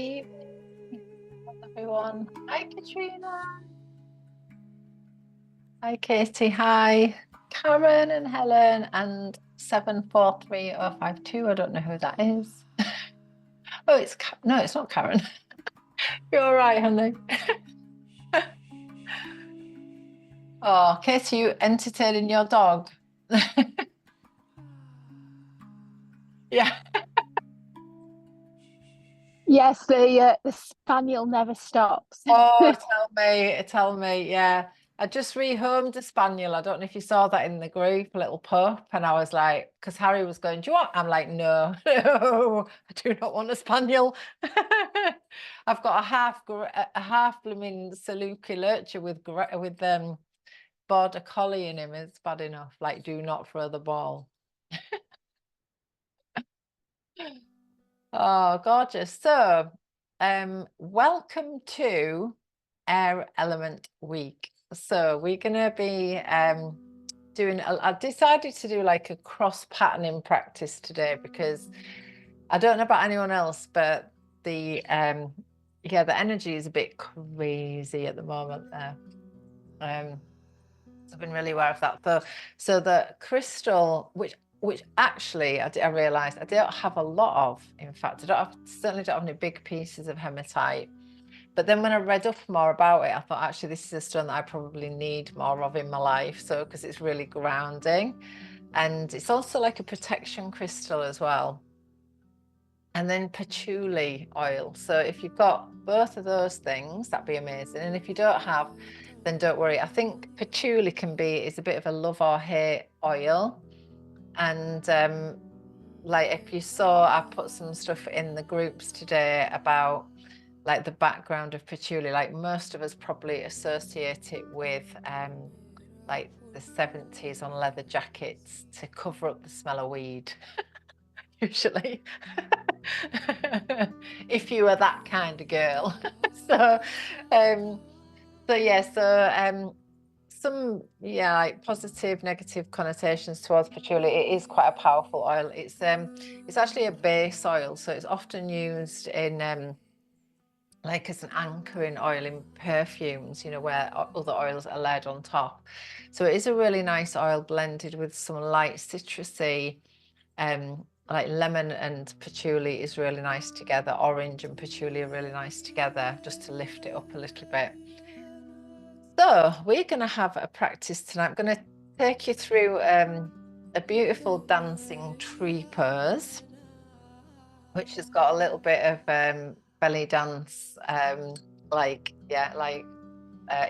evening, everyone. Hi, Katrina. Hi, Katie. Hi, Karen and Helen and 743052. I don't know who that is. Oh, no, it's not Karen. You're all right, honey. Oh, Katie, you entertaining your dog? Yeah. Yes, the spaniel never stops. Oh, tell me, yeah. I just rehomed a spaniel. I don't know if you saw that in the group, a little pup, and I was like, because Harry was going, "Do you want?" I'm like, "No, no, I do not want a spaniel." I've got a half blooming Saluki lurcher with border collie in him. It's bad enough. Like, do not throw the ball. Oh, gorgeous. So, welcome to Air Element Week. So we're going to be I decided to do like a cross patterning practice today because I don't know about anyone else, but the energy is a bit crazy at the moment there. So I've been really aware of that. So the crystal, which actually I realized I don't have a lot of. In fact, certainly don't have any big pieces of hematite. But then when I read up more about it, I thought actually this is a stone that I probably need more of in my life. So because it's really grounding, and it's also like a protection crystal as well. And then patchouli oil. So if you've got both of those things, that'd be amazing. And if you don't have, then don't worry. I think patchouli is a bit of a love or hate oil. And like if you saw, I put some stuff in the groups today about like the background of patchouli. Like most of us probably associate it with like the 70s on leather jackets to cover up the smell of weed, usually. If you were that kind of girl. So some like positive, negative connotations towards patchouli. It is quite a powerful oil. It's actually a base oil, so it's often used in like as an anchoring oil in perfumes, you know, where other oils are laid on top. So it is a really nice oil blended with some light citrusy, like lemon and patchouli is really nice together. Orange and patchouli are really nice together, just to lift it up a little bit. So we're going to have a practice tonight. I'm going to take you through a beautiful dancing tree pose, which has got a little bit of belly dance,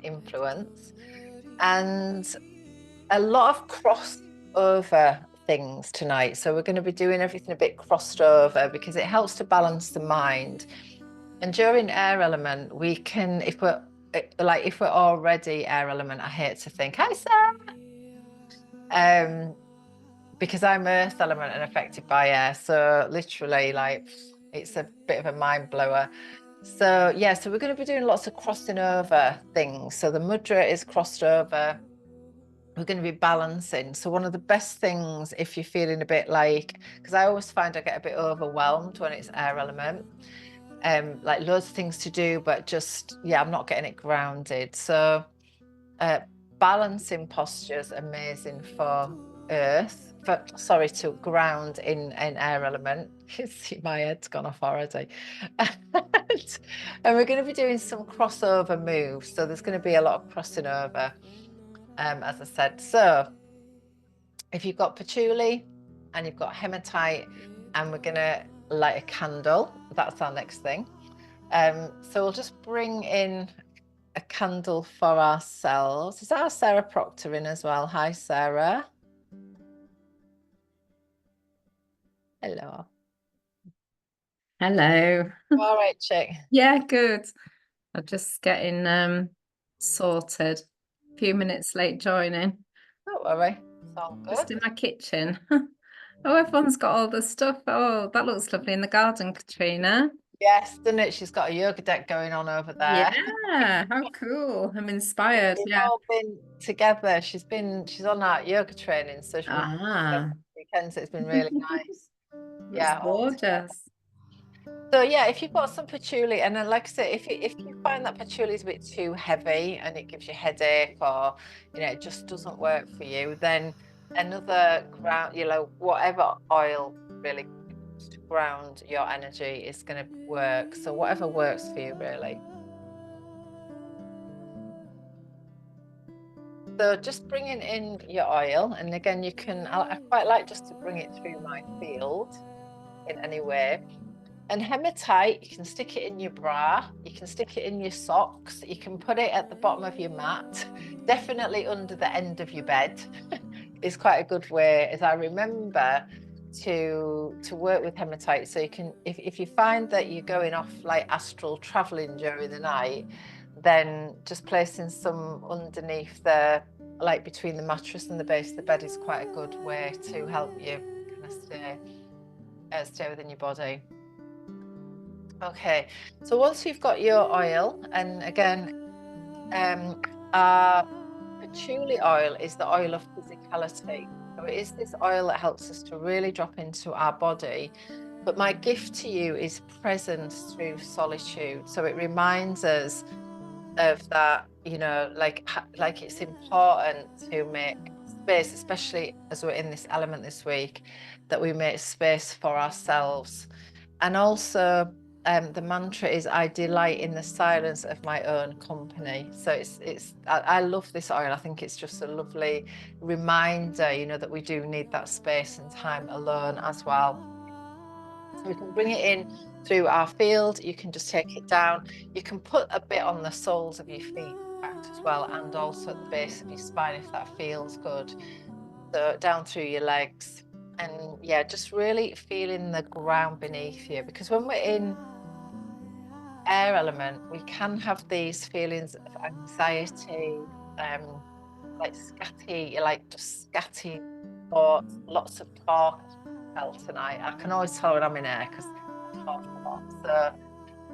influence, and a lot of crossover things tonight. So we're going to be doing everything a bit crossed over because it helps to balance the mind. And during air element, we can, if we're already air element, I hate to think, hi Sarah, because I'm earth element and affected by air. So literally, like, it's a bit of a mind blower. So yeah, so we're going to be doing lots of crossing over things. So the mudra is crossed over. We're going to be balancing. So one of the best things, if you're feeling a bit like, because I always find I get a bit overwhelmed when it's air element, like loads of things to do, but just, yeah, I'm not getting it grounded. So balancing postures, amazing for earth, to ground in air element. See, my head's gone off already. And we're going to be doing some crossover moves. So there's going to be a lot of crossing over, as I said. So if you've got patchouli and you've got hematite, and we're going to light a candle, that's our next thing. So we'll just bring in a candle for ourselves. Is our Sarah Proctor in as well? Hi, Sarah. Hello. Hello. All right, chick. Yeah, good. I'm just getting sorted. A few minutes late joining. Don't worry. It's all good. Just in my kitchen. Oh, everyone's got all the stuff. Oh, that looks lovely in the garden, Katrina. Yes, doesn't it? She's got a yoga deck going on over there. Yeah, how cool. I'm inspired. We've Yeah. all been together. She's on our yoga training, so she's Ah. weekends. It's been really nice. That's gorgeous. So yeah, if you've got some patchouli, and then like I say, if you find that patchouli is a bit too heavy and it gives you a headache, or it just doesn't work for you, then another ground, whatever oil really to ground your energy is going to work. So whatever works for you, really. So just bringing in your oil, and again, I quite like just to bring it through my field in any way. And hematite, you can stick it in your bra, you can stick it in your socks, you can put it at the bottom of your mat, definitely under the end of your bed is quite a good way, as I remember, to work with hematite. So you can, if you find that you're going off like astral traveling during the night, then just placing some underneath like between the mattress and the base of the bed is quite a good way to help you kind of stay within your body. Okay, so once you've got your oil, and again, our patchouli oil is the oil of physicality. So it is this oil that helps us to really drop into our body. But my gift to you is presence through solitude. So it reminds us of that, like it's important to make space, especially as we're in this element this week, that we make space for ourselves. And also, the mantra is, I delight in the silence of my own company. So I love this oil. I think it's just a lovely reminder, that we do need that space and time alone as well. So we can bring it in through our field. You can just take it down. You can put a bit on the soles of your feet as well, and also at the base of your spine if that feels good. So down through your legs. And yeah, just really feeling the ground beneath you, because when we're in air element, we can have these feelings of anxiety, like just scatty thoughts, lots of talk. Tonight, I can always tell when I'm in air because I talk a lot. So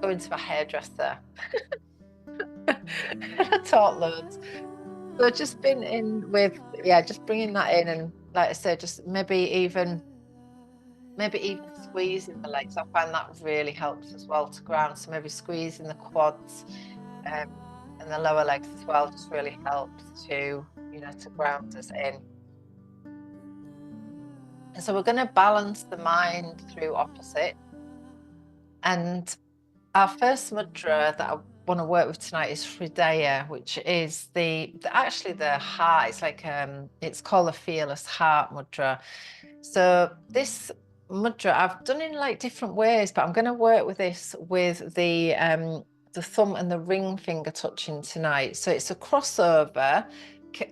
going to my hairdresser, I talk loads. So just been in with, just bringing that in, and like I said, just maybe even squeezing the legs. I find that really helps as well to ground. So maybe squeezing the quads and the lower legs as well just really helps to ground us in. And so we're going to balance the mind through opposite. And our first mudra that I want to work with tonight is Hridaya, which is actually the heart. It's like it's called a fearless heart mudra. So this mudra I've done in like different ways, but I'm going to work with this with the thumb and the ring finger touching tonight. So it's a crossover.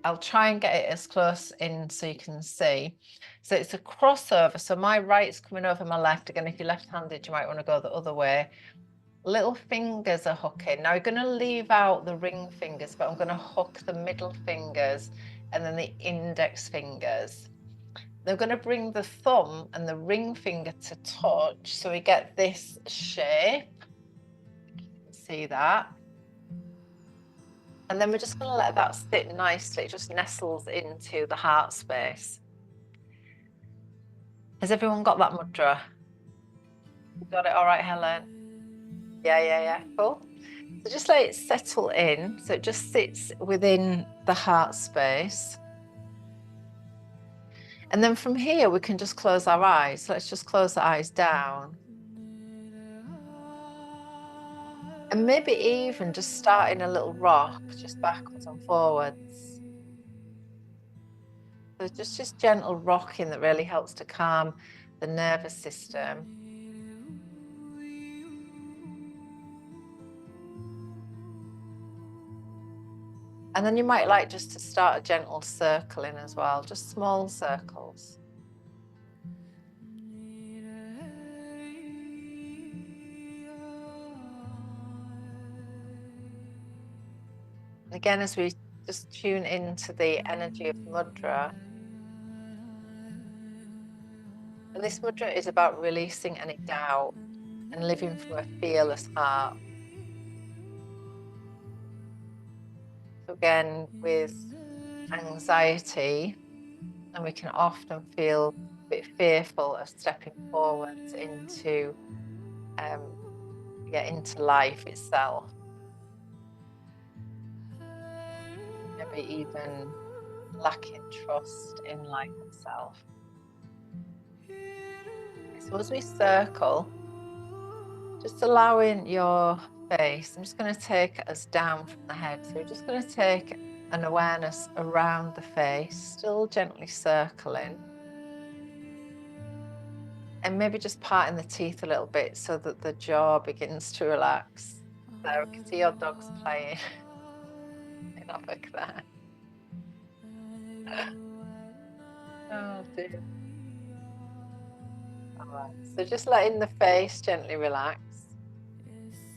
I'll try and get it as close in so you can see. So it's a crossover. So my right's coming over my left. Again, if you're left-handed, you might want to go the other way. Little fingers are hooking. Now, we're going to leave out the ring fingers, but I'm going to hook the middle fingers and then the index fingers. They're going to bring the thumb and the ring finger to touch, so we get this shape. See that? And then we're just going to let that sit nicely. It just nestles into the heart space. Has everyone got that mudra? You got it all right, Helen? Yeah. Cool. So just let it settle in. So it just sits within the heart space. And then from here, we can just close our eyes. So let's just close the eyes down. And maybe even just starting a little rock, just backwards and forwards. So just gentle rocking that really helps to calm the nervous system. And then you might like just to start a gentle circling as well, just small circles. Again, as we just tune into the energy of mudra. And this mudra is about releasing any doubt and living from a fearless heart. So again, with anxiety, and we can often feel a bit fearful of stepping forwards into get into life itself. Maybe even lacking trust in life itself. So as we circle, just allowing your face, I'm just going to take us down from the head. So we're just going to take an awareness around the face, still gently circling. And maybe just parting the teeth a little bit so that the jaw begins to relax. So I can see your dogs playing. Enough like that. Oh dear. All right. So just letting the face gently relax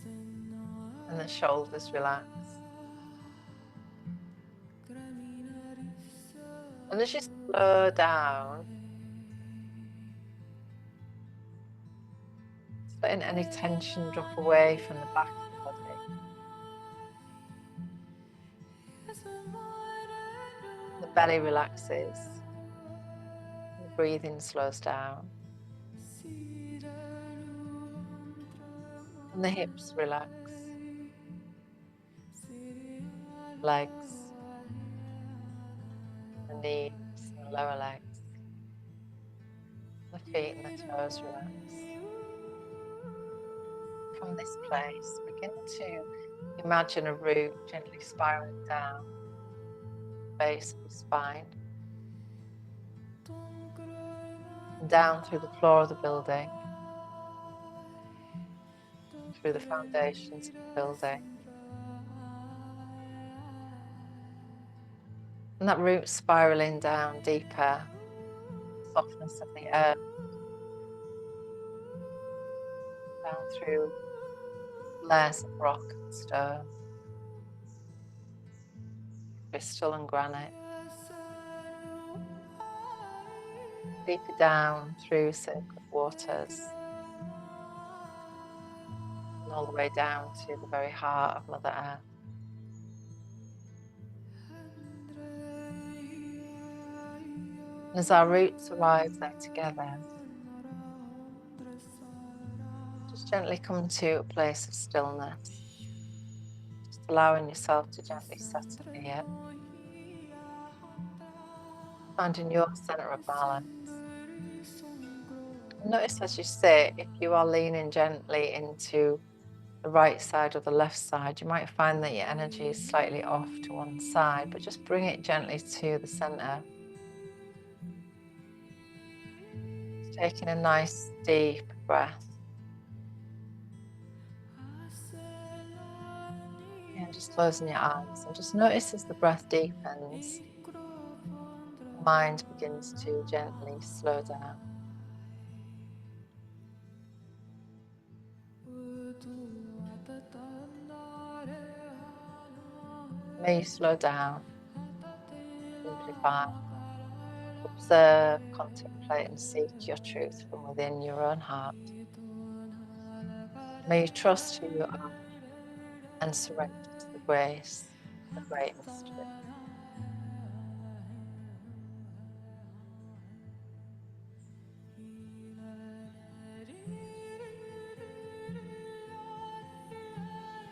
and the shoulders relax. And as you slow down, just letting any tension drop away from the back of the body. The belly relaxes. The breathing slows down. And the hips relax. Legs. The knees and the lower legs. The feet and the toes relax. From this place, begin to imagine a root gently spiraling down the base of the spine, and down through the floor of the building, through the foundations of the building. And that root spiraling down deeper, softness of the earth, down through layers of rock and stone, crystal and granite, deeper down through sacred waters, and all the way down to the very heart of Mother Earth. And as our roots arrive there together, just gently come to a place of stillness, just allowing yourself to gently settle here, finding your center of balance. Notice as you sit, if you are leaning gently into the right side or the left side, you might find that your energy is slightly off to one side, but just bring it gently to the center. Just taking a nice deep breath. And just closing your eyes and just notice as the breath deepens, the mind begins to gently slow down. May you slow down, simplify, observe, contemplate and seek your truth from within your own heart. May you trust who you are and surrender to the grace, the great mystery.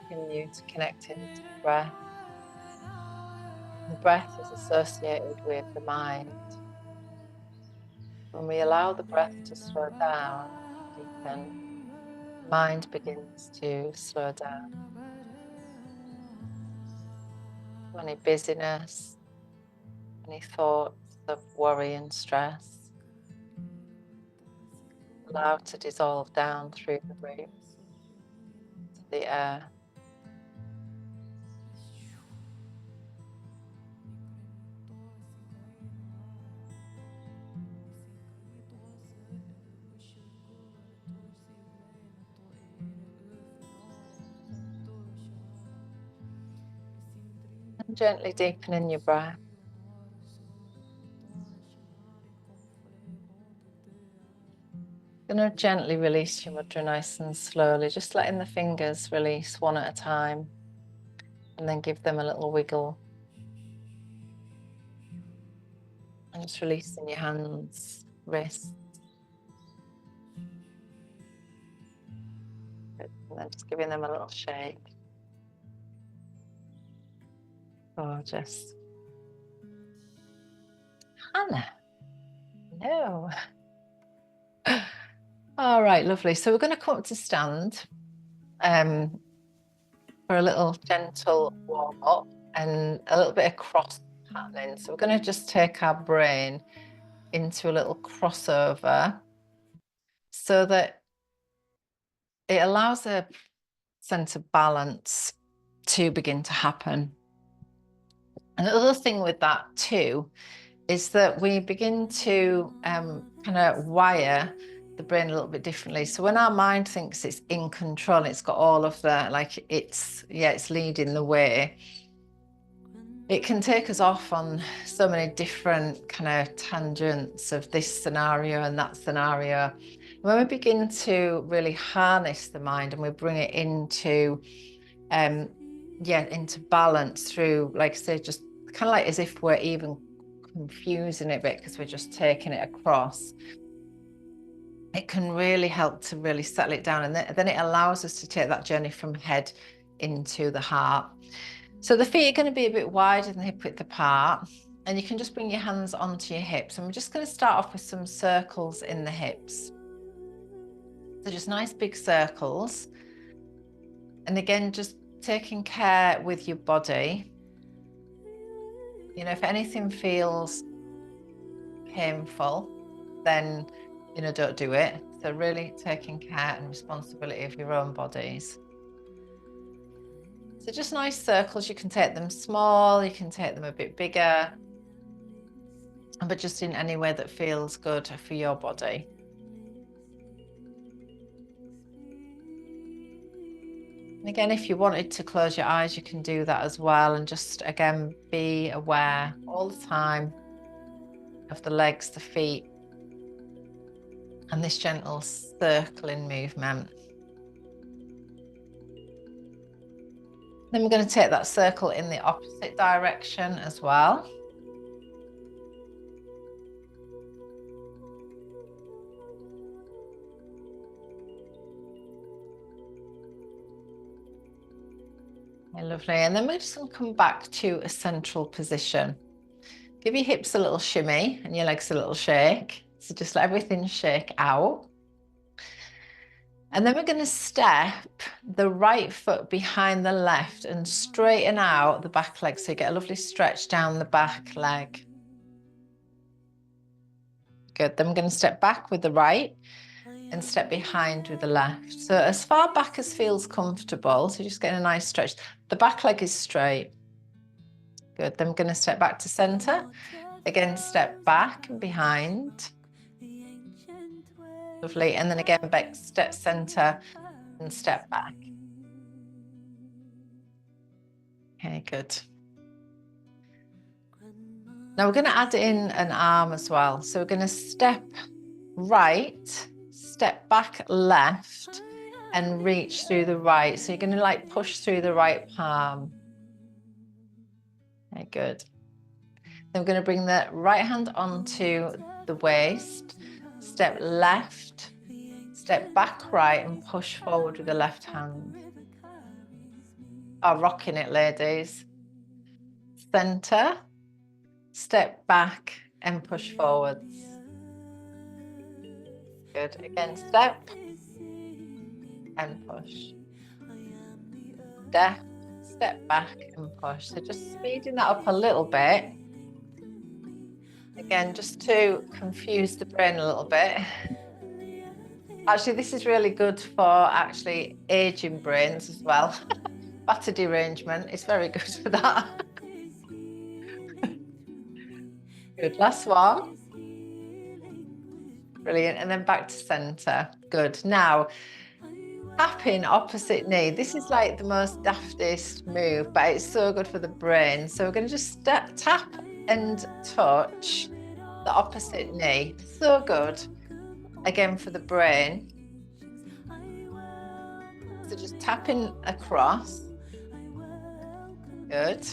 Continue to connect into the breath. The breath is associated with the mind. When we allow the breath to slow down, deepen, the mind begins to slow down. Any busyness, any thoughts of worry and stress, allow to dissolve down through the roots to the earth. And gently deepening your breath. Going to gently release your mudra nice and slowly, just letting the fingers release one at a time and then give them a little wiggle. And just releasing your hands, wrists. And then just giving them a little shake. Gorgeous. Hannah. No. All right, lovely. So we're going to come up to stand for a little gentle warm up and a little bit of cross happening. So we're going to just take our brain into a little crossover so that it allows a sense of balance to begin to happen. And the other thing with that too is that we begin to kind of wire the brain a little bit differently. So when our mind thinks it's in control, it's got all of the, like it's leading the way, it can take us off on so many different kind of tangents of this scenario and that scenario. When we begin to really harness the mind and we bring it into into balance through, like I say, just kind of like as if we're even confusing it a bit because we're just taking it across, it can really help to really settle it down, and then it allows us to take that journey from head into the heart. So the feet are going to be a bit wider than hip width apart, and you can just bring your hands onto your hips, and we're just going to start off with some circles in the hips. So just nice big circles, and again just taking care with your body. You know, if anything feels painful, then don't do it. So really taking care and responsibility of your own bodies. So just nice circles. You can take them small, you can take them a bit bigger, but just in any way that feels good for your body. And again, if you wanted to close your eyes, you can do that as well, and just again be aware all the time of the legs, the feet, and this gentle circling movement. Then we're going to take that circle in the opposite direction as well. Okay, lovely. And then we're just going to come back to a central position. Give your hips a little shimmy and your legs a little shake. So just let everything shake out. And then we're going to step the right foot behind the left and straighten out the back leg. So you get a lovely stretch down the back leg. Good. Then we're going to step back with the right and step behind with the left. So as far back as feels comfortable. So just getting a nice stretch. The back leg is straight. Good. Then we're going to step back to center. Again, step back and behind. Lovely. And then again, back, step center and step back. Okay, good. Now we're going to add in an arm as well. So we're going to step right, step back left, and reach through the right. So you're going to like push through the right palm. Okay, good. Then we're going to bring the right hand onto the waist, step left, step back right, and push forward with the left hand. Oh, rocking it, ladies. Center, step back and push forwards. Good. Again, step and push. Step back and push. So just speeding that up a little bit. Again, just to confuse the brain a little bit. Actually, this is really good for actually aging brains as well. Vata derangement is very good for that. Good. Last one. Brilliant. And then back to center. Good. Now, tapping opposite knee. This is like the most daftest move, but it's so good for the brain. So we're going to just tap and touch the opposite knee. So good. Again for the brain. So just tapping across. Good.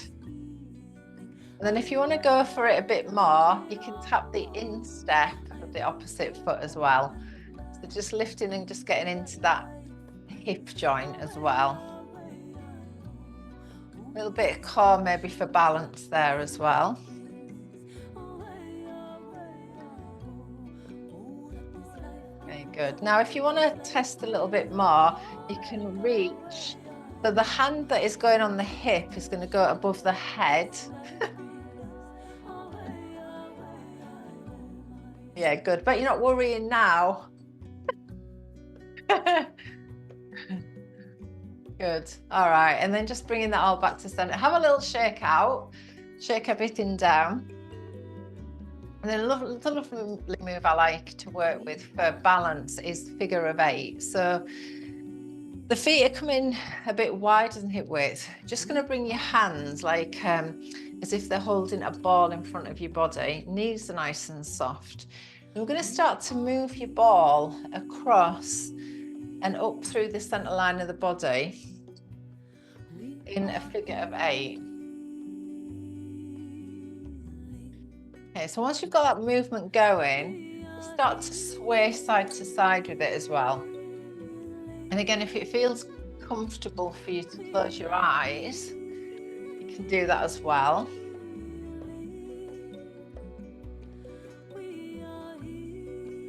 And then if you want to go for it a bit more, you can tap the instep of the opposite foot as well. So just lifting and just getting into that hip joint as well. A little bit of core maybe for balance there as well. Okay, good. Now, if you want to test a little bit more, you can reach. So the hand that is going on the hip is going to go above the head. Yeah, good. But you're not worrying now. Good. All right. And then just bringing that all back to center. Have a little shake out. Shake everything down. And then another lovely move I like to work with for balance is figure of 8. So the feet are coming a bit wider than hip width. Just going to bring your hands like as if they're holding a ball in front of your body. Knees are nice and soft. And we're going to start to move your ball across and up through the center line of the body in a figure of 8. Okay, so once you've got that movement going, start to sway side to side with it as well. And again, if it feels comfortable for you to close your eyes, you can do that as well.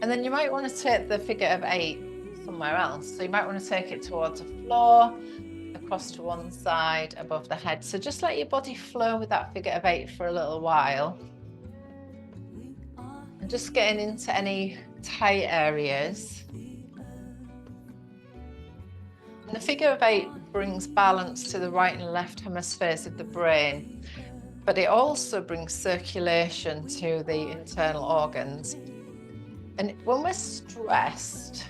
And then you might want to take the figure of 8 somewhere else. So you might want to take it towards the floor, across to one side, above the head. So just let your body flow with that figure of 8 for a little while. And just getting into any tight areas. And the figure of 8 brings balance to the right and left hemispheres of the brain, but it also brings circulation to the internal organs. And when we're stressed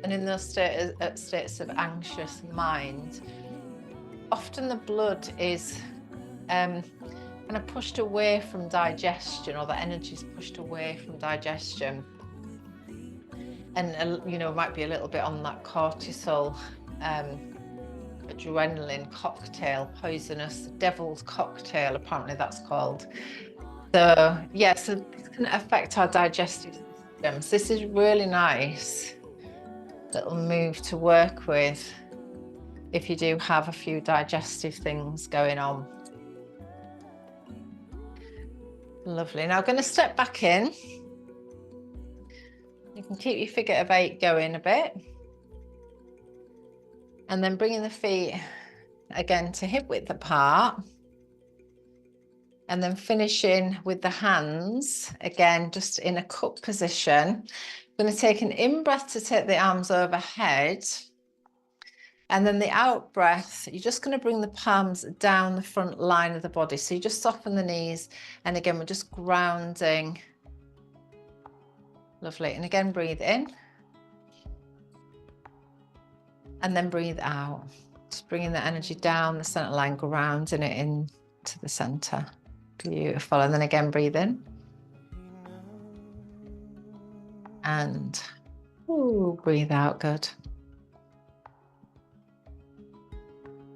and in those states of anxious mind, often the blood is kind of pushed away from digestion, or the energy is pushed away from digestion. And, you know, might be a little bit on that cortisol, adrenaline cocktail, poisonous devil's cocktail, apparently that's called. So, yeah, so this can affect our digestive systems. This is really nice little move to work with if you do have a few digestive things going on. Lovely. Now I'm going to step back in. You can keep your figure of 8 going a bit. And then bringing the feet again to hip width apart. And then finishing with the hands, again, just in a cup position. I'm going to take an in-breath to take the arms overhead. And then the out breath, you're just going to bring the palms down the front line of the body. So you just soften the knees. And again, we're just grounding. Lovely. And again, breathe in. And then breathe out. Just bringing the energy down the center line, grounding it into the center. Beautiful. And then again, breathe in. And breathe out. Good.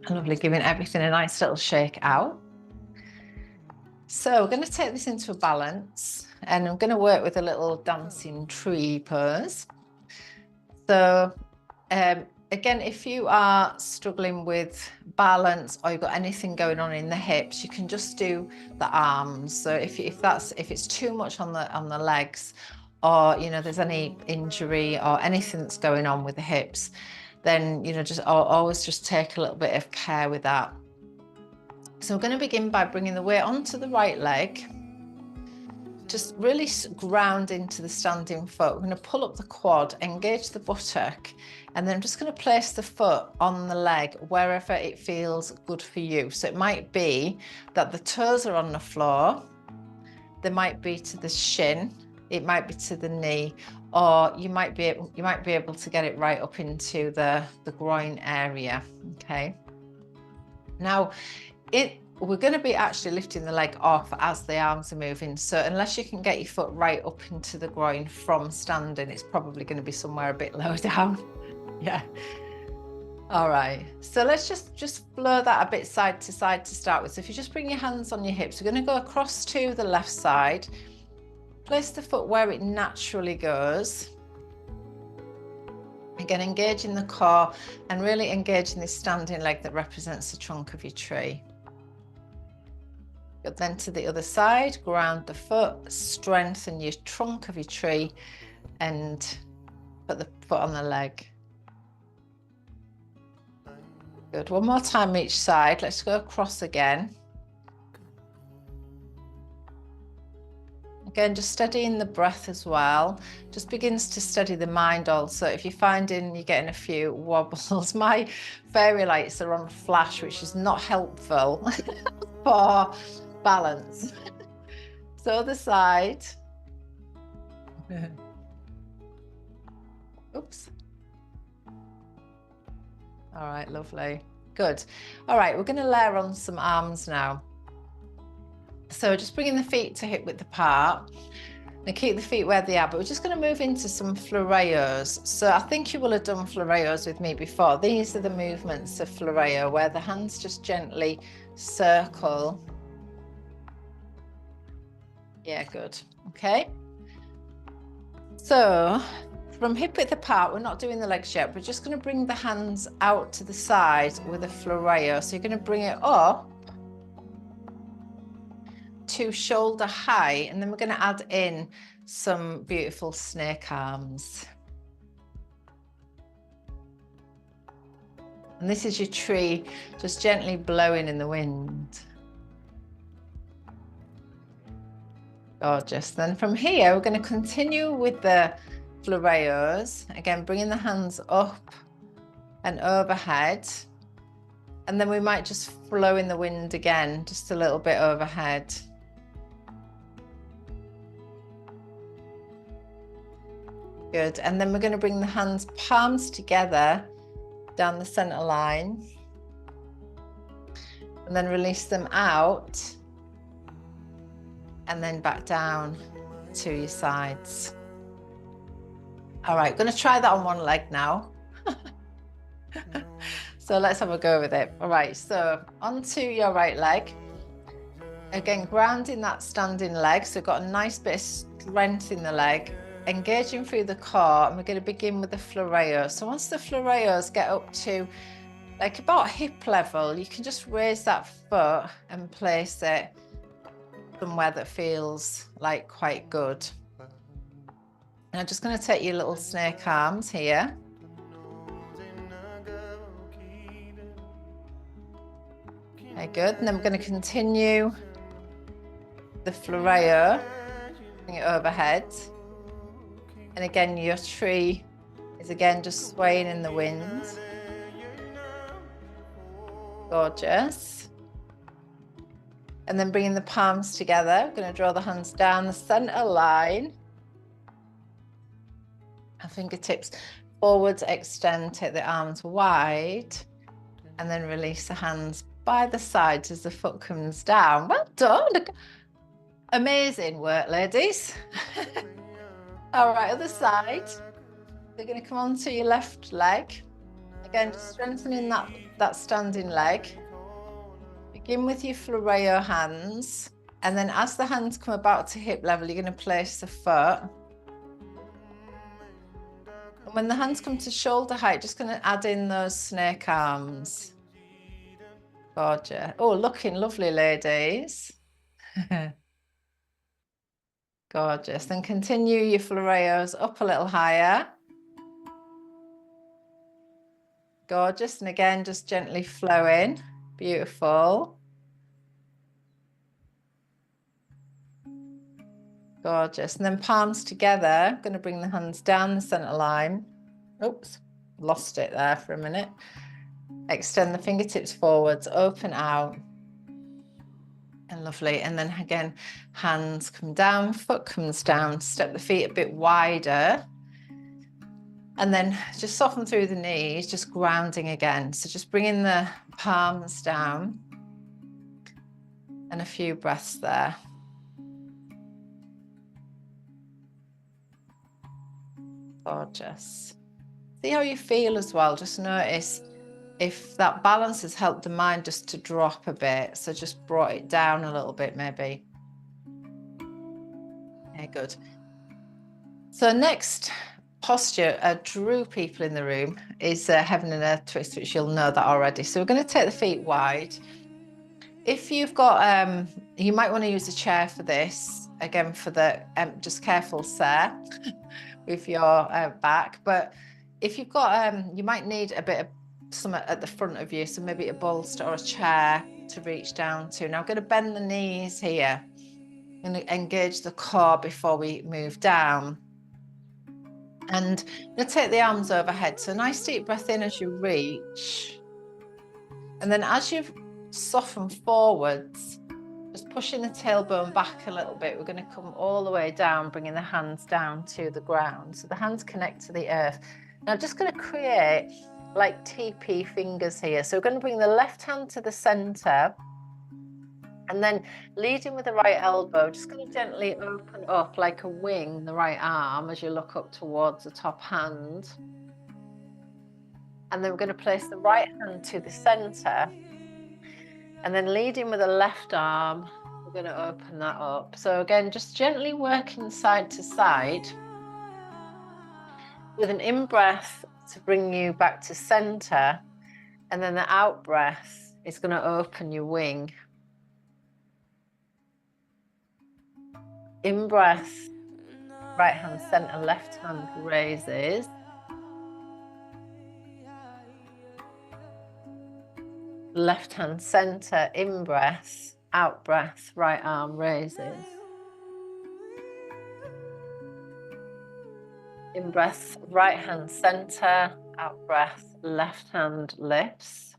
Lovely, giving everything a nice little shake out. So we're going to take this into a balance, and I'm going to work with a little dancing tree pose. So again, if you are struggling with balance or you've got anything going on in the hips, you can just do the arms. So if it's too much on the legs, or you know there's any injury or anything that's going on with the hips, then you know just always just take a little bit of care with that. So we're going to begin by bringing the weight onto the right leg. Just really ground into the standing foot. We're going to pull up the quad, engage the buttock, and then I'm just going to place the foot on the leg wherever it feels good for you. So it might be that the toes are on the floor, they might be to the shin, it might be to the knee, or you might be able to get it right up into the groin area. Okay. Now, we're going to be actually lifting the leg off as the arms are moving. So unless you can get your foot right up into the groin from standing, it's probably going to be somewhere a bit lower down. Yeah. All right. So let's just blur that a bit side to start with. So if you just bring your hands on your hips, we're going to go across to the left side. Place the foot where it naturally goes. Again, engaging the core and really engaging this standing leg that represents the trunk of your tree. Good, then to the other side, ground the foot, strengthen your trunk of your tree and put the foot on the leg. Good, one more time each side. Let's go across again. Again, just steadying the breath as well. Just begins to steady the mind also. If you're finding you're getting a few wobbles, my fairy lights are on flash, which is not helpful for balance. So other side. Oops. All right, lovely. Good. All right, we're going to layer on some arms now. So just bringing the feet to hip width apart. And keep the feet where they are, but we're just going to move into some floreyos. So I think you will have done floreyos with me before. These are the movements of floreyo, where the hands just gently circle. Yeah, good. Okay. So from hip width apart, we're not doing the legs yet. We're just going to bring the hands out to the side with a floreyo. So you're going to bring it up to shoulder height, and then we're going to add in some beautiful snake arms. And this is your tree just gently blowing in the wind. Gorgeous. Then from here, we're going to continue with the floreyos. Again, bringing the hands up and overhead. And then we might just flow in the wind again, just a little bit overhead. Good. And then we're going to bring the hands palms together down the center line. And then release them out. And then back down to your sides. All right, going to try that on one leg now. So let's have a go with it. All right, so onto your right leg. Again, grounding that standing leg. So we've got a nice bit of strength in the leg. Engaging through the core, and we're going to begin with the floreyo. So once the floreyos get up to like about hip level, you can just raise that foot and place it somewhere that feels like quite good. And I'm just going to take your little snake arms here. Okay, good. And then we're going to continue the floreyo, bring it overhead. And again, your tree is again just swaying in the wind. Gorgeous. And then bringing the palms together, we're going to draw the hands down the center line. Our fingertips forwards, extend, take the arms wide. And then release the hands by the sides as the foot comes down. Well done. Amazing work, ladies. All right, other side. They're going to come onto your left leg. Again, just strengthening that standing leg. Begin with your floreyo hands. And then as the hands come about to hip level, you're going to place the foot. And when the hands come to shoulder height, just going to add in those snake arms. Gorgeous. Oh, looking lovely, ladies. Gorgeous. Then continue your floreyos up a little higher. Gorgeous. And again, just gently flowing. Beautiful. Gorgeous. And then palms together. I'm going to bring the hands down the center line. Oops, lost it there for a minute. Extend the fingertips forwards, open out. And lovely. And then again, hands come down, foot comes down, step the feet a bit wider. And then just soften through the knees, just grounding again. So just bringing the palms down. And a few breaths there. Gorgeous. See how you feel as well. Just notice if that balance has helped the mind just to drop a bit. So just brought it down a little bit maybe. Yeah, good. So next posture drew people in the room is heaven and earth twist, which you'll know that already. So we're going to take the feet wide. If you've got, you might want to use a chair for this, again, for the, just careful, Sarah, with your back. But if you've got, you might need a bit of something at the front of you, so maybe a bolster or a chair to reach down to. Now I'm going to bend the knees here and engage the core before we move down. And I'm going to take the arms overhead. So nice deep breath in as you reach. And then as you soften forwards, just pushing the tailbone back a little bit, we're going to come all the way down, bringing the hands down to the ground. So the hands connect to the earth. Now I'm just going to create like TP fingers here. So we're going to bring the left hand to the center. And then leading with the right elbow, just going to gently open up like a wing, the right arm as you look up towards the top hand. And then we're going to place the right hand to the center. And then leading with the left arm, we're going to open that up. So again, just gently working side to side with an in-breath to bring you back to center. And then the out-breath is going to open your wing. In-breath, right hand center, left hand raises. Left hand center, in-breath, out-breath, right arm raises. In-breath, right hand center, out-breath, left hand lifts.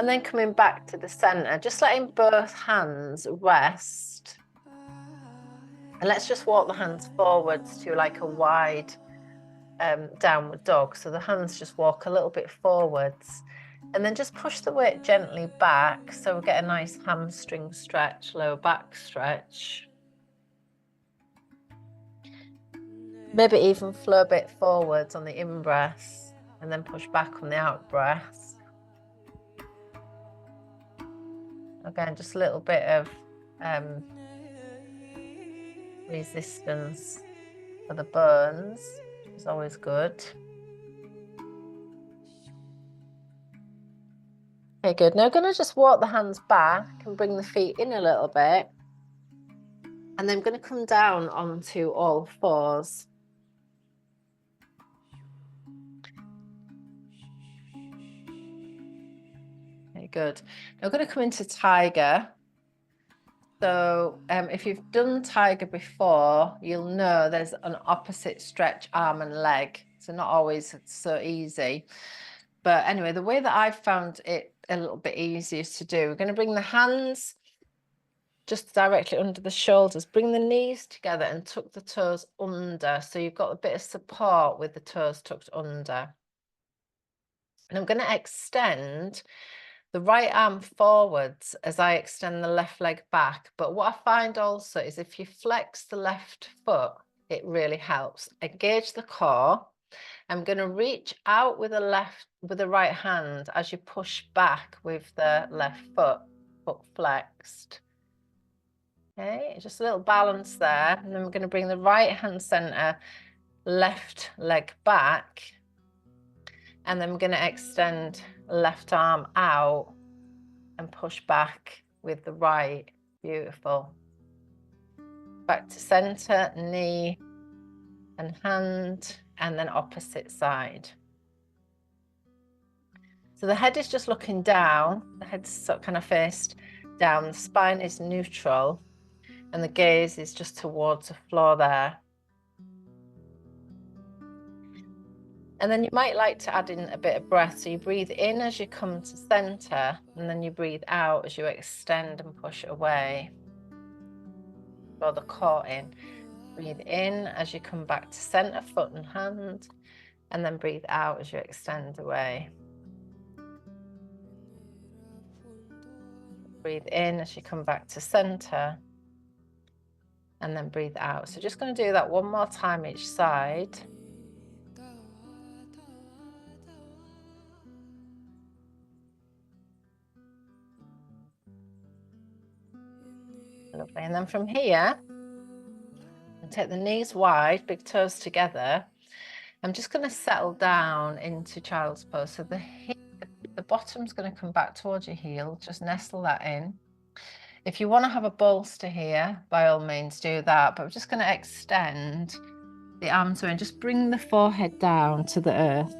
And then coming back to the center, just letting both hands rest. And let's just walk the hands forwards to like a wide downward dog. So the hands just walk a little bit forwards. And then just push the weight gently back. So we get a nice hamstring stretch, lower back stretch. Maybe even flow a bit forwards on the in-breath and then push back on the out-breath. Again, just a little bit of resistance for the bones, which is always good. Okay, good. Now I'm going to just walk the hands back and bring the feet in a little bit. And then I'm going to come down onto all fours. Okay, good. Now I'm going to come into tiger. So if you've done tiger before, you'll know there's an opposite stretch arm and leg. So not always so easy. But anyway, the way that I've found it a little bit easier to do, we're going to bring the hands just directly under the shoulders, bring the knees together and tuck the toes under. So you've got a bit of support with the toes tucked under. And I'm going to extend the right arm forwards as I extend the left leg back. But what I find also is if you flex the left foot, it really helps. Engage the core. I'm going to reach out with the right hand as you push back with the left foot flexed. Okay, just a little balance there. And then we're going to bring the right hand center, left leg back. And then we're going to extend left arm out and push back with the right. Beautiful. Back to center, knee and hand, and then opposite side. So the head is just looking down. The head's sort of kind of faced down. The spine is neutral and the gaze is just towards the floor there. And then you might like to add in a bit of breath. So you breathe in as you come to center, and then you breathe out as you extend and push away. Draw the core in. Breathe in as you come back to center, foot and hand, and then breathe out as you extend away. Breathe in as you come back to center, and then breathe out. So just going to do that one more time each side. Lovely. And then from here, take the knees wide, big toes together. I'm just going to settle down into child's pose. So the bottom's going to come back towards your heel. Just nestle that in. If you want to have a bolster here, by all means do that. But I'm just going to extend the arms around. Just bring the forehead down to the earth.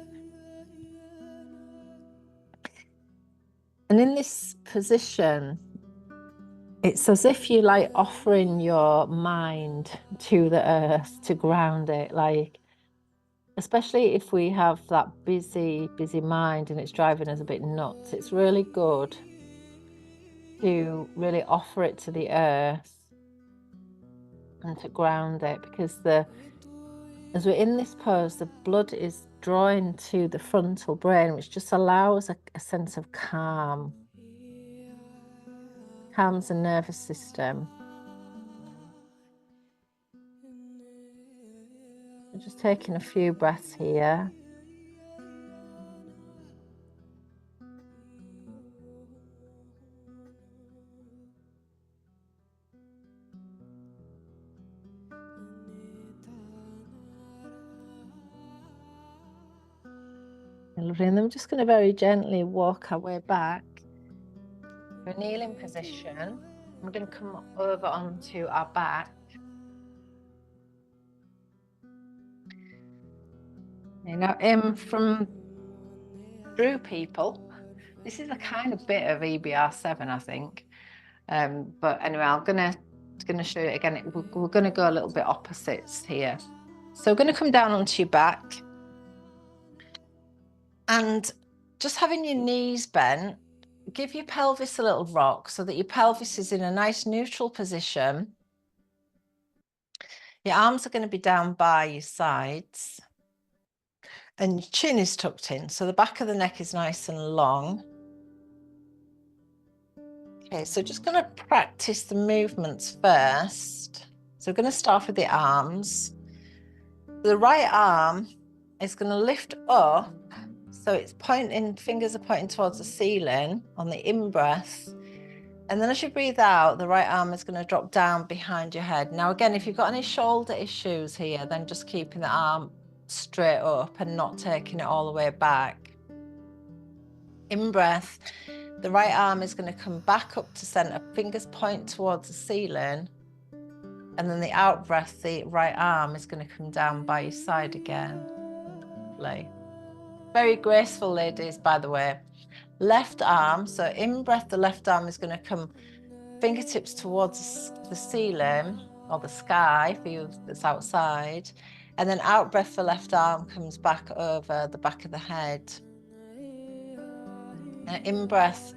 And in this position, it's as if you like offering your mind to the earth to ground it, like, especially if we have that busy mind and it's driving us a bit nuts. It's really good to really offer it to the earth and to ground it, because as we're in this pose, the blood is drawing to the frontal brain, which just allows a sense of calms the nervous system. I'm just taking a few breaths here. Lovely. And then we're just going to very gently walk our way back to a kneeling position. We're going to come over onto our back. Now, from Drew people, this is a kind of bit of EBR7, I think. But anyway, I'm gonna show you again. We're going to go a little bit opposites here. So we're going to come down onto your back. And just having your knees bent, give your pelvis a little rock so that your pelvis is in a nice neutral position. Your arms are going to be down by your sides. And your chin is tucked in, so the back of the neck is nice and long. Okay, so just going to practice the movements first. So we're going to start with the arms. The right arm is going to lift up, so it's pointing, fingers are pointing towards the ceiling on the in-breath. And then as you breathe out, the right arm is going to drop down behind your head. Now, again, if you've got any shoulder issues here, then just keeping the arm straight up and not taking it all the way back. In breath, the right arm is going to come back up to center, fingers point towards the ceiling. And then the out breath, the right arm is going to come down by your side again. Lovely. Very graceful, ladies, by the way. Left arm, so in breath, the left arm is going to come fingertips towards the ceiling or the sky for you that's outside. And then out breath, the left arm comes back over the back of the head. And in breath,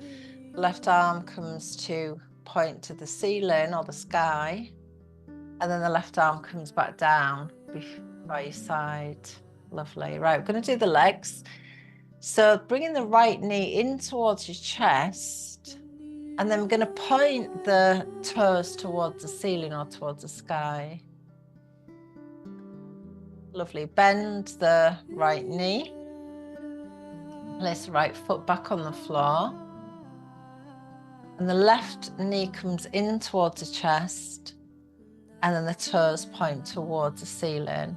the left arm comes to point to the ceiling or the sky. And then the left arm comes back down by your side. Lovely. Right, we're going to do the legs. So bringing the right knee in towards your chest, and then we're going to point the toes towards the ceiling or towards the sky. Lovely. Bend the right knee. Place the right foot back on the floor. And the left knee comes in towards the chest, and then the toes point towards the ceiling.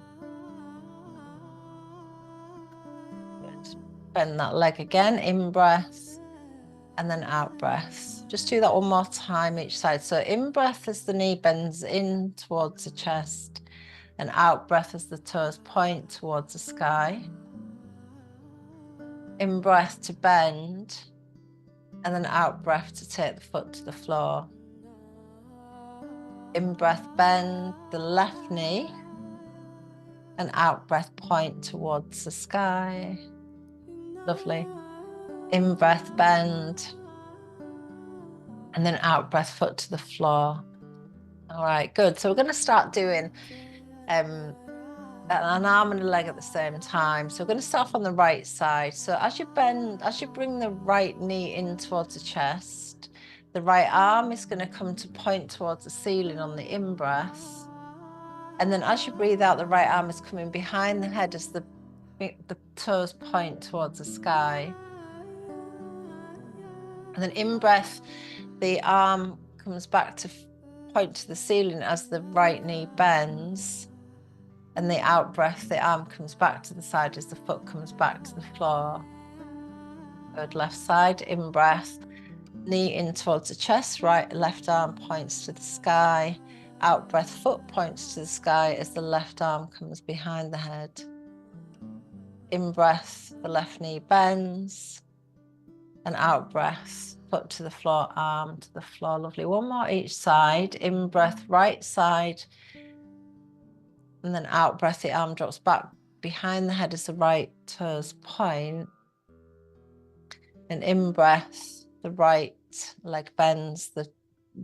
Good. Bend that leg again, in breath, and then out breath. Just do that one more time each side. So in breath as the knee bends in towards the chest, and out breath as the toes point towards the sky. In breath to bend, and then out breath to take the foot to the floor. In breath, bend the left knee, and out breath point towards the sky. Lovely. In breath, bend, and then out breath, foot to the floor. All right, good. So we're going to start doing an arm and a leg at the same time. So we're going to start off on the right side. So as you bend, as you bring the right knee in towards the chest, the right arm is going to come to point towards the ceiling on the in-breath. And then as you breathe out, the right arm is coming behind the head as the toes point towards the sky. And then in-breath, the arm comes back to point to the ceiling as the right knee bends. And the out breath, the arm comes back to the side as the foot comes back to the floor. Good. Left side, in breath. Knee in towards the chest, left arm points to the sky. Out breath, foot points to the sky as the left arm comes behind the head. In breath, the left knee bends. And out breath, foot to the floor, arm to the floor. Lovely. One more each side. In breath, right side. And then out breath, the arm drops back behind the head as the right toes point. And in breath, the right leg bends, the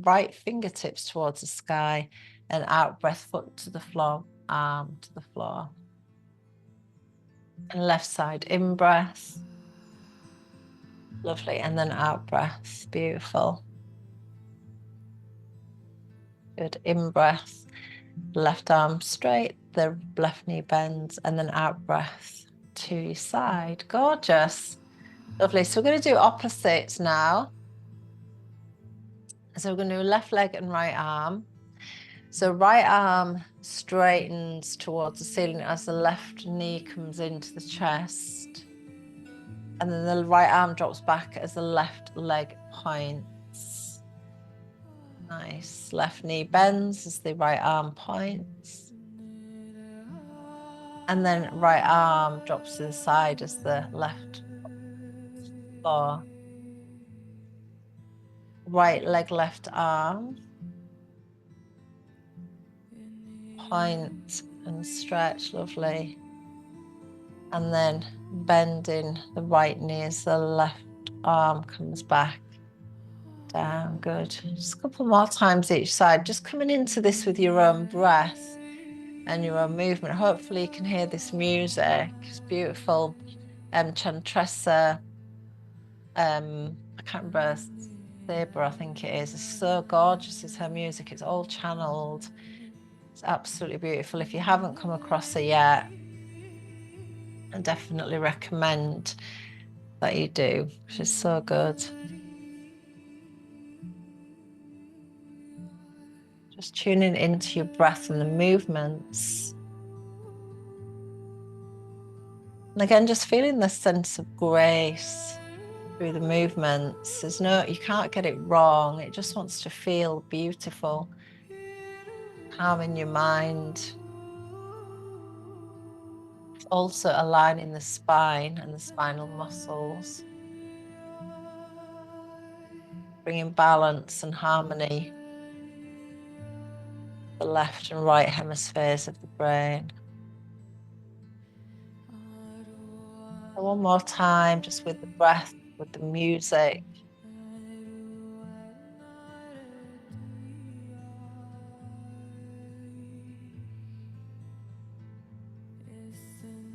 right fingertips towards the sky. And out breath, foot to the floor, arm to the floor. And left side, in breath. Lovely. And then out breath. Beautiful. Good. In breath. Left arm straight, the left knee bends, and then out breath to your side. Gorgeous. Lovely. So we're going to do opposites now. So we're going to do left leg and right arm. So right arm straightens towards the ceiling as the left knee comes into the chest. And then the right arm drops back as the left leg points. Nice. Left knee bends as the right arm points. And then right arm drops to the side as the left floor. Right leg, left arm. Point and stretch, lovely. And then bending the right knee as the left arm comes back down. Good. Just a couple more times each side. Just coming into this with your own breath and your own movement. Hopefully you can hear this music. It's beautiful. Chantressa, I can't remember, Sabre, I think it is. It's so gorgeous, is her music. It's all channeled. It's absolutely beautiful. If you haven't come across her yet, I definitely recommend that you do. She's so good. Just tuning into your breath and the movements. And again, just feeling this sense of grace through the movements. There's no, you can't get it wrong. It just wants to feel beautiful. Calming your mind. Also aligning the spine and the spinal muscles. Bringing balance and harmony. The left and right hemispheres of the brain. And one more time, just with the breath, with the music.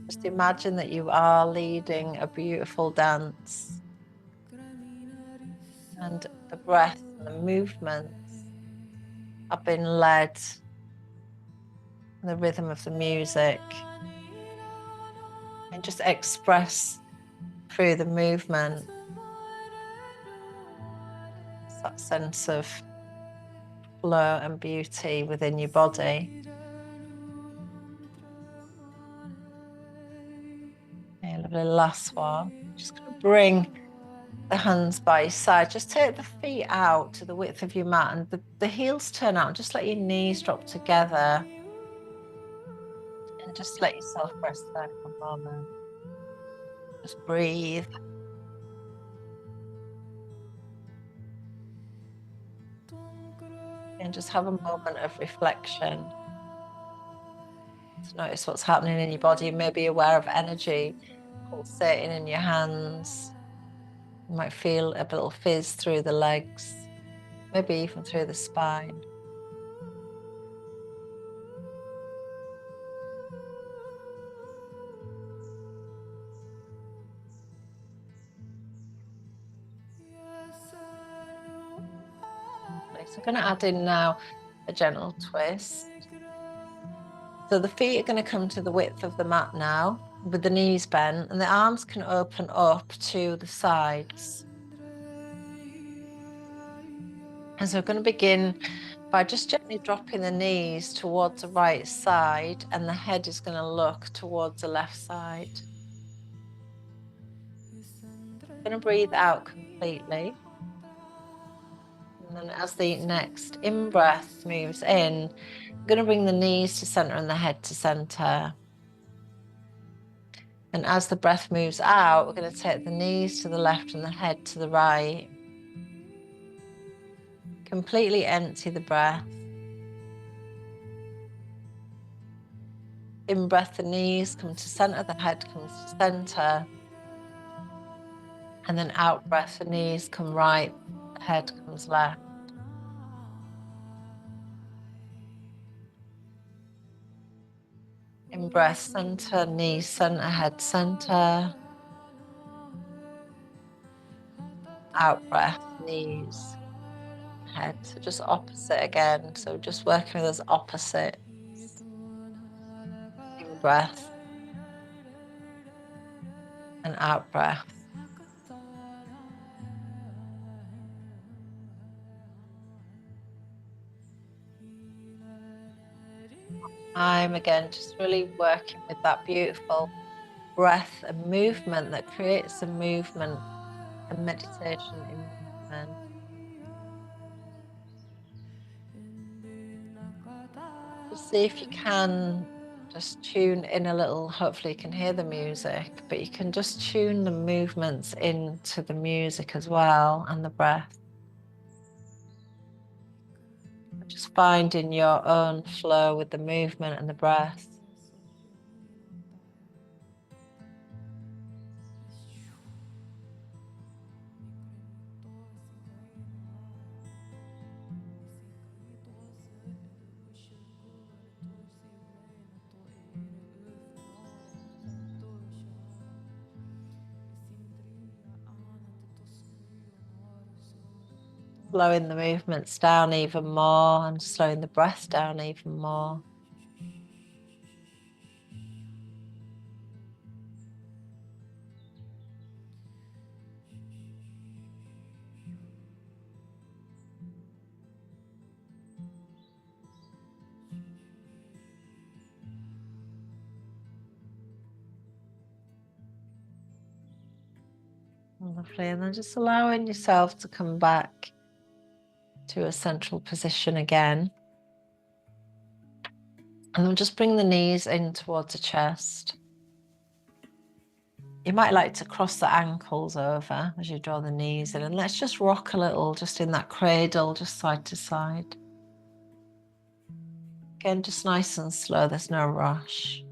Just imagine that you are leading a beautiful dance. And the breath and the movements have been led in the rhythm of the music. And just express through the movement that sense of flow and beauty within your body. Okay, lovely. Last one. Just going to bring the hands by your side. Just take the feet out to the width of your mat and the heels turn out. Just let your knees drop together. And just let yourself rest there for a moment. Just breathe. And just have a moment of reflection. To notice what's happening in your body. You may be aware of energy pulsating in your hands. You might feel a little fizz through the legs, maybe even through the spine. So I'm going to add in now a gentle twist. So the feet are going to come to the width of the mat now, with the knees bent, and the arms can open up to the sides. And so we're going to begin by just gently dropping the knees towards the right side, and the head is going to look towards the left side. I'm going to breathe out completely. And then as the next in-breath moves in, I'm going to bring the knees to center and the head to center. And as the breath moves out, we're going to take the knees to the left and the head to the right. Completely empty the breath. In breath, the knees come to center, the head comes to center. And then out breath, the knees come right, the head comes left. In breath, center, knees, center, head, center. Out breath, knees, head. So just opposite again. So just working with those opposites. In breath and out breath. I'm again just really working with that beautiful breath and movement that creates a movement, a meditation in movement. Just see if you can just tune in a little. Hopefully you can hear the music, but you can just tune the movements into the music as well, and the breath. Just finding your own flow with the movement and the breath. Slowing the movements down even more and slowing the breath down even more. Lovely, and then just allowing yourself to come back to a central position again. And then just bring the knees in towards the chest. You might like to cross the ankles over as you draw the knees in, and let's just rock a little just in that cradle, just side to side. Again, just nice and slow, there's no rush.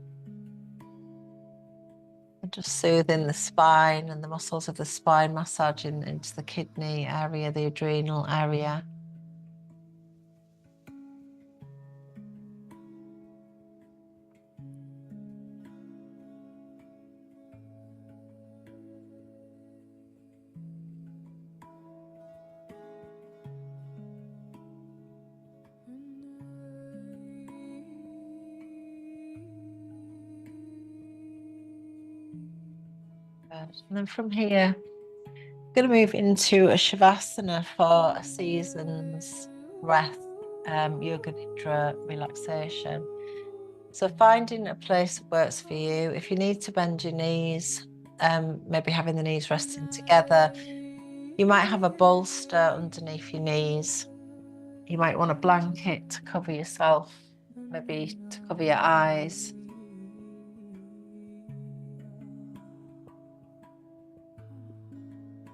And just soothing the spine and the muscles of the spine, massaging into the kidney area, the adrenal area. And then from here, I'm going to move into a Shavasana for a season's breath, yoga nidra relaxation. So finding a place that works for you. If you need to bend your knees, maybe having the knees resting together. You might have a bolster underneath your knees. You might want a blanket to cover yourself, maybe to cover your eyes.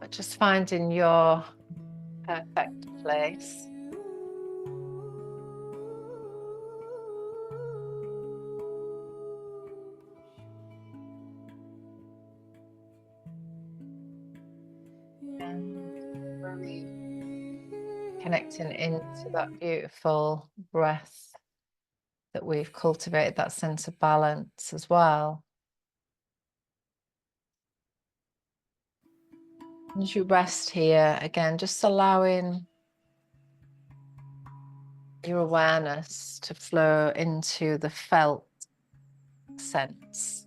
But just finding your perfect place. And really connecting into that beautiful breath that we've cultivated, that sense of balance as well. As you rest here, again, just allowing your awareness to flow into the felt sense.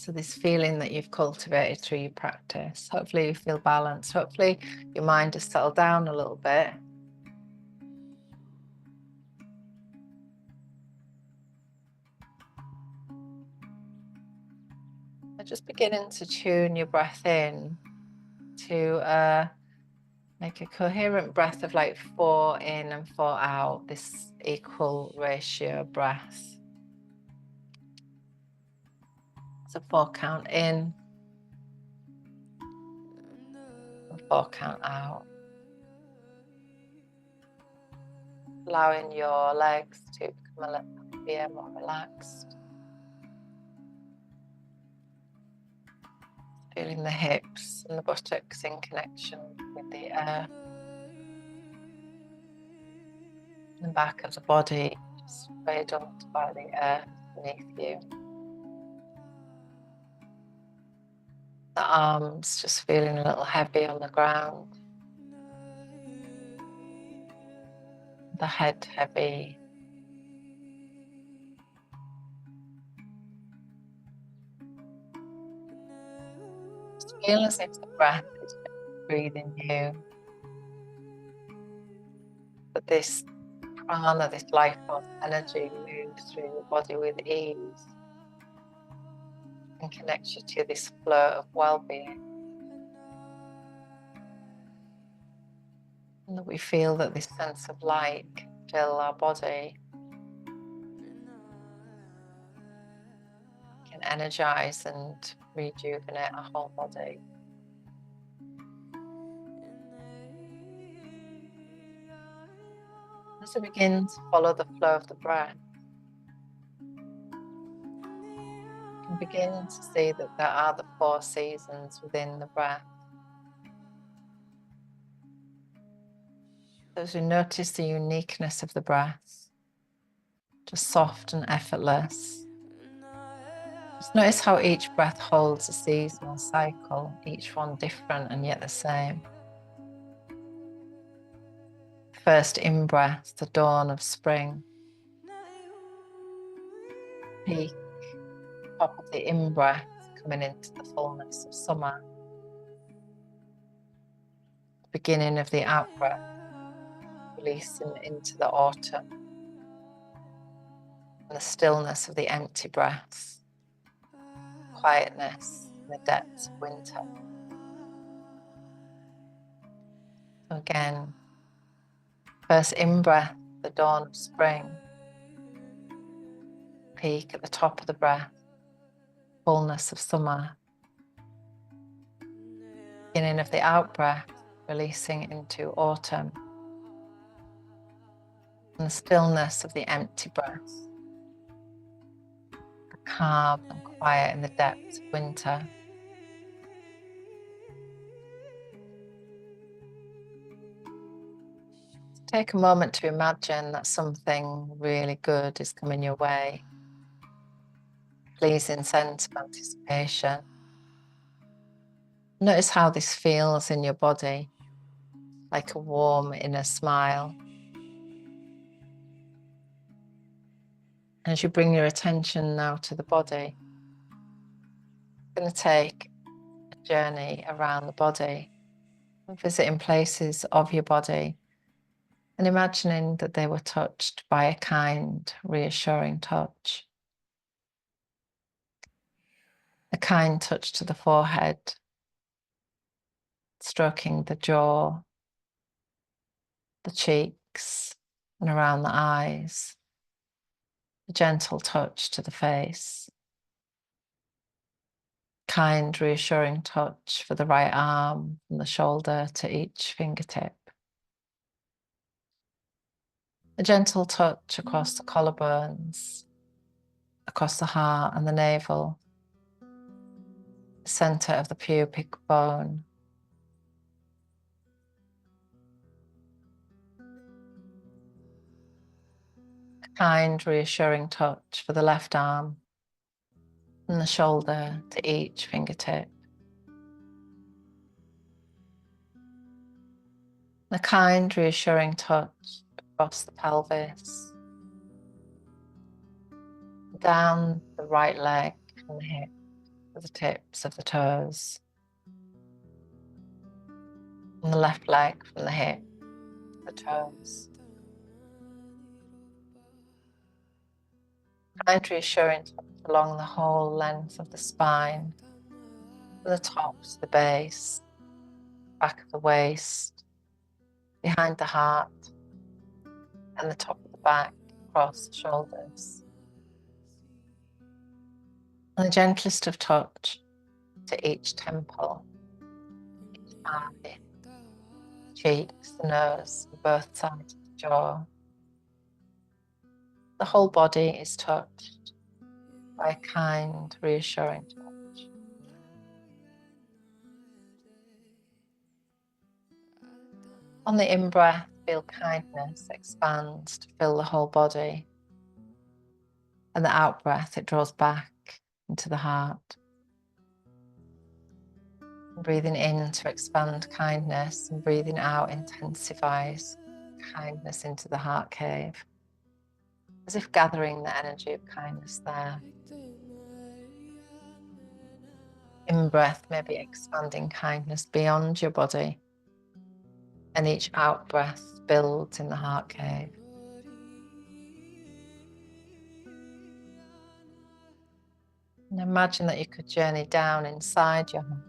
So this feeling that you've cultivated through your practice, hopefully you feel balanced. Hopefully your mind has settled down a little bit. So just beginning to tune your breath in to make a coherent breath of like 4 in and 4 out, this equal ratio breath. So 4 count in and 4 count out. Allowing your legs to become a little heavier, more relaxed. Feeling the hips and the buttocks in connection with the earth. The back of the body just cradled by the earth beneath you. The arms just feeling a little heavy on the ground. The head heavy. Just feel as if the breath is breathing you. But this prana, this life force energy moves through your body with ease and connects you to this flow of well-being. And that we feel that this sense of light can fill our body, can energize and rejuvenate our whole body. As we begin to follow the flow of the breath, you can begin to see that there are the 4 seasons within the breath. As we notice the uniqueness of the breath, just soft and effortless. Just notice how each breath holds a seasonal cycle, each one different and yet the same. First in-breath, the dawn of spring. Peak, top of the in-breath, coming into the fullness of summer. Beginning of the out-breath, releasing into the autumn. And the stillness of the empty breaths. Quietness in the depths of winter. So again, first in-breath, the dawn of spring. Peak at the top of the breath, fullness of summer. Beginning of the out-breath, releasing into autumn. And the stillness of the empty breath. The calm and quiet in the depths of winter. Take a moment to imagine that something really good is coming your way. Pleasing sense of anticipation. Notice how this feels in your body, like a warm inner smile. As you bring your attention now to the body, you're going to take a journey around the body, visiting places of your body and imagining that they were touched by a kind, reassuring touch. A kind touch to the forehead, stroking the jaw, the cheeks, and around the eyes. A gentle touch to the face. Kind, reassuring touch for the right arm, from the shoulder to each fingertip. A gentle touch across the collarbones, across the heart and the navel, the center of the pubic bone. A kind, reassuring touch for the left arm, from the shoulder to each fingertip. A kind, reassuring touch across the pelvis, down the right leg from the hip, to the tips of the toes. And the left leg from the hip to the toes. Kind reassuring touch along the whole length of the spine, from the top to the base, back of the waist, behind the heart, and the top of the back, across the shoulders. And the gentlest of touch to each temple, each eye, cheeks, the nose, and both sides of the jaw. The whole body is touched by a kind, reassuring touch. On the in-breath, feel kindness expands to fill the whole body. And the out-breath, it draws back into the heart. Breathing in to expand kindness, and breathing out intensifies kindness into the heart cave, as if gathering the energy of kindness there. In-breath may be expanding kindness beyond your body, and each out-breath builds in the heart cave. And imagine that you could journey down inside your heart,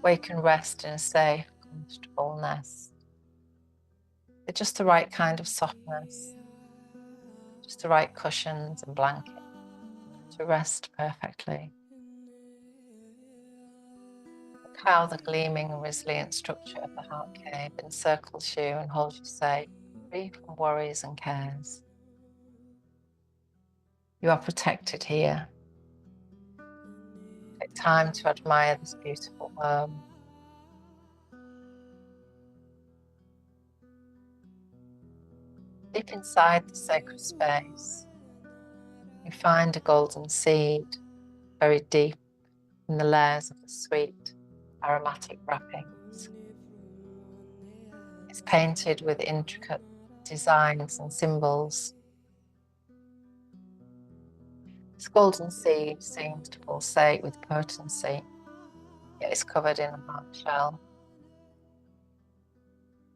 where you can rest in a safe, comfortable nest. With just the right kind of softness, just the right cushions and blankets to rest perfectly. Look how the gleaming and resilient structure of the heart cave encircles you and holds you safe, free from worries and cares. You are protected here. Take time to admire this beautiful home. Deep inside the sacred space, you find a golden seed buried deep in the layers of the sweet, aromatic wrappings. It's painted with intricate designs and symbols. This golden seed seems to pulsate with potency, yet is covered in a hard shell.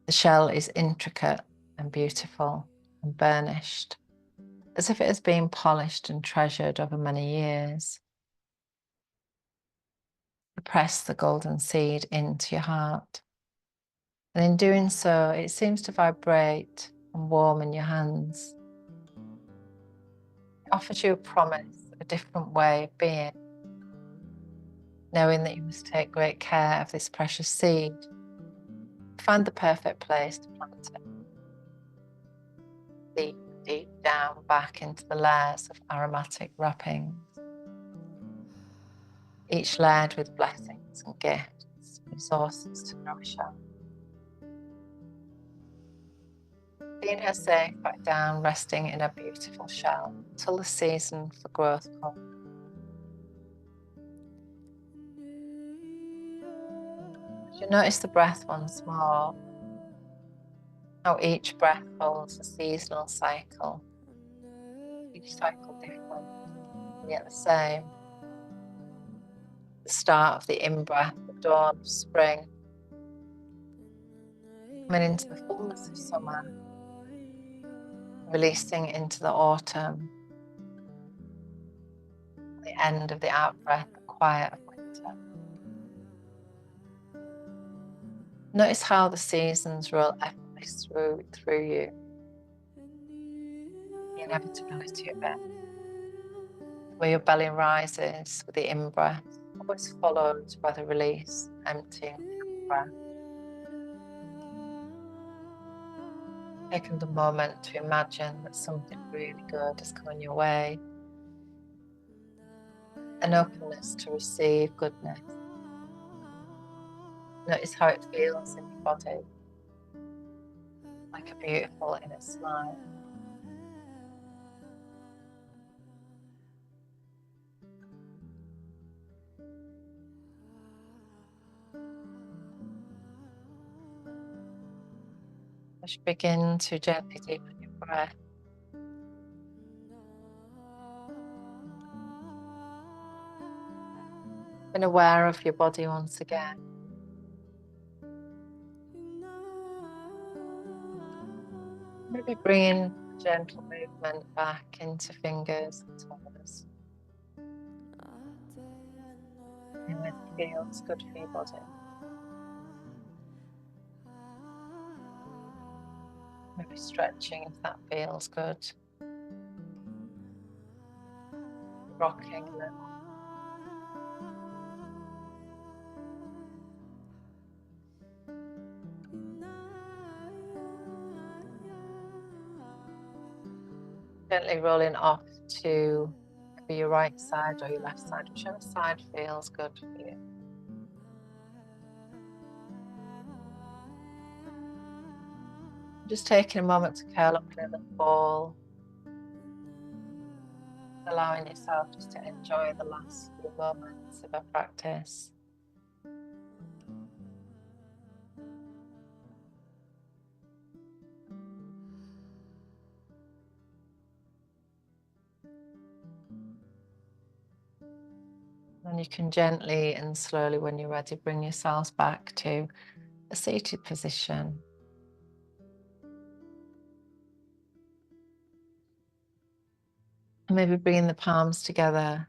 The shell is intricate and beautiful and burnished, as if it has been polished and treasured over many years. You press the golden seed into your heart, and in doing so, it seems to vibrate and warm in your hands. It offers you a promise, a different way of being, knowing that you must take great care of this precious seed. Find the perfect place to plant it. Deep, deep down back into the layers of aromatic wrappings, each layered with blessings and gifts, resources to nourish her. Seeing her safe back down, resting in a beautiful shell until the season for growth comes. You notice the breath once more, how each breath follows a seasonal cycle, each cycle different, and yet the same. The start of the in-breath, the dawn of spring, coming into the fullness of summer, releasing into the autumn, the end of the out-breath, the quiet of winter. Notice how the seasons roll effortlessly through you, the inevitability of it, where your belly rises with the in-breath, always followed by the release, emptying the breath. Taking the moment to imagine that something really good is coming your way, an openness to receive goodness. Notice how it feels in your body, like a beautiful inner smile. As you begin to gently deepen your breath, Been aware of your body once again. Maybe bringing gentle movement back into fingers and toes. And it feels good for your body. Maybe stretching if that feels good. Rocking a little. Gently rolling off to maybe your right side or your left side, whichever side feels good for you. Just taking a moment to curl up in a little ball, allowing yourself just to enjoy the last few moments of our practice. And you can gently and slowly, when you're ready, bring yourselves back to a seated position. And maybe bringing the palms together,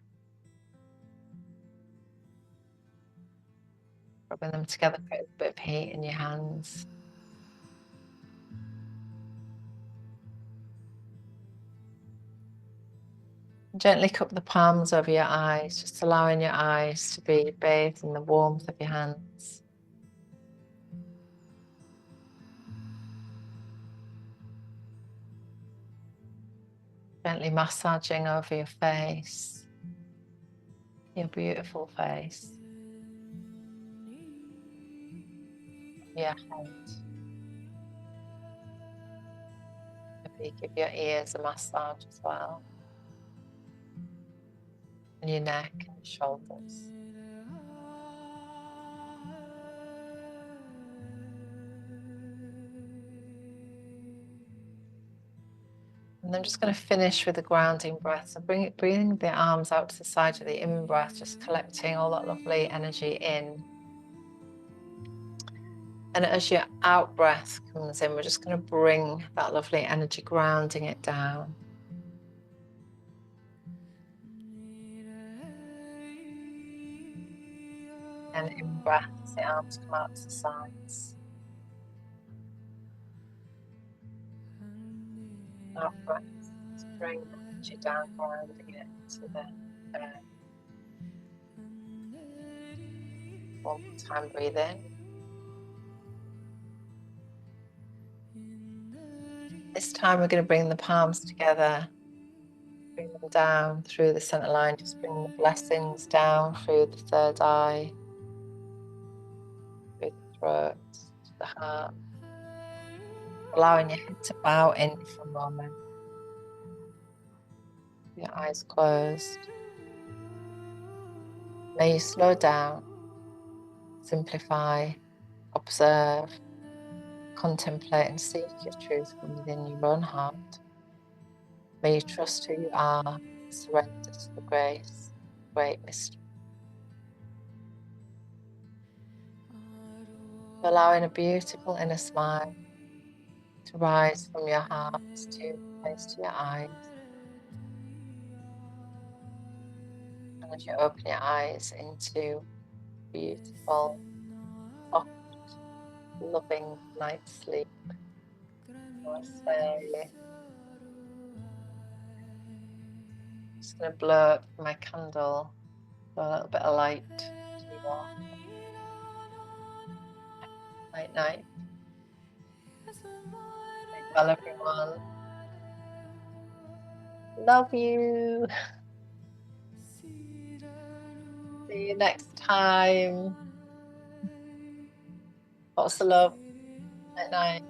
rubbing them together, put a bit of heat in your hands. Gently cup the palms over your eyes, just allowing your eyes to be bathed in the warmth of your hands. Gently massaging over your face, your beautiful face, your head. Maybe give your ears a massage as well, and your neck and your shoulders. And I'm just going to finish with a grounding breath. So bring the arms out to the side of the in-breath, just collecting all that lovely energy in. And as your out-breath comes in, we're just going to bring that lovely energy, grounding it down. And in-breath, the arms come out to the sides. Out-breath, bring the energy down, grounding it to the earth. One more time, breathe in. This time we're going to bring the palms together, bring them down through the center line, just bring the blessings down through the third eye, through the throat, to the heart, allowing your head to bow in for a moment, your eyes closed. May you slow down, simplify, observe, contemplate and seek your truth from within your own heart. May you trust who you are, surrender to the grace, great mystery. Allowing a beautiful inner smile to rise from your heart to place to your eyes. And as you open your eyes into beautiful, soft, loving night's sleep. Namaste. Just going to blow up my candle for a little bit of light to you all. Night, night. Well, everyone. Love you. See you next time. Lots of love. Night, night.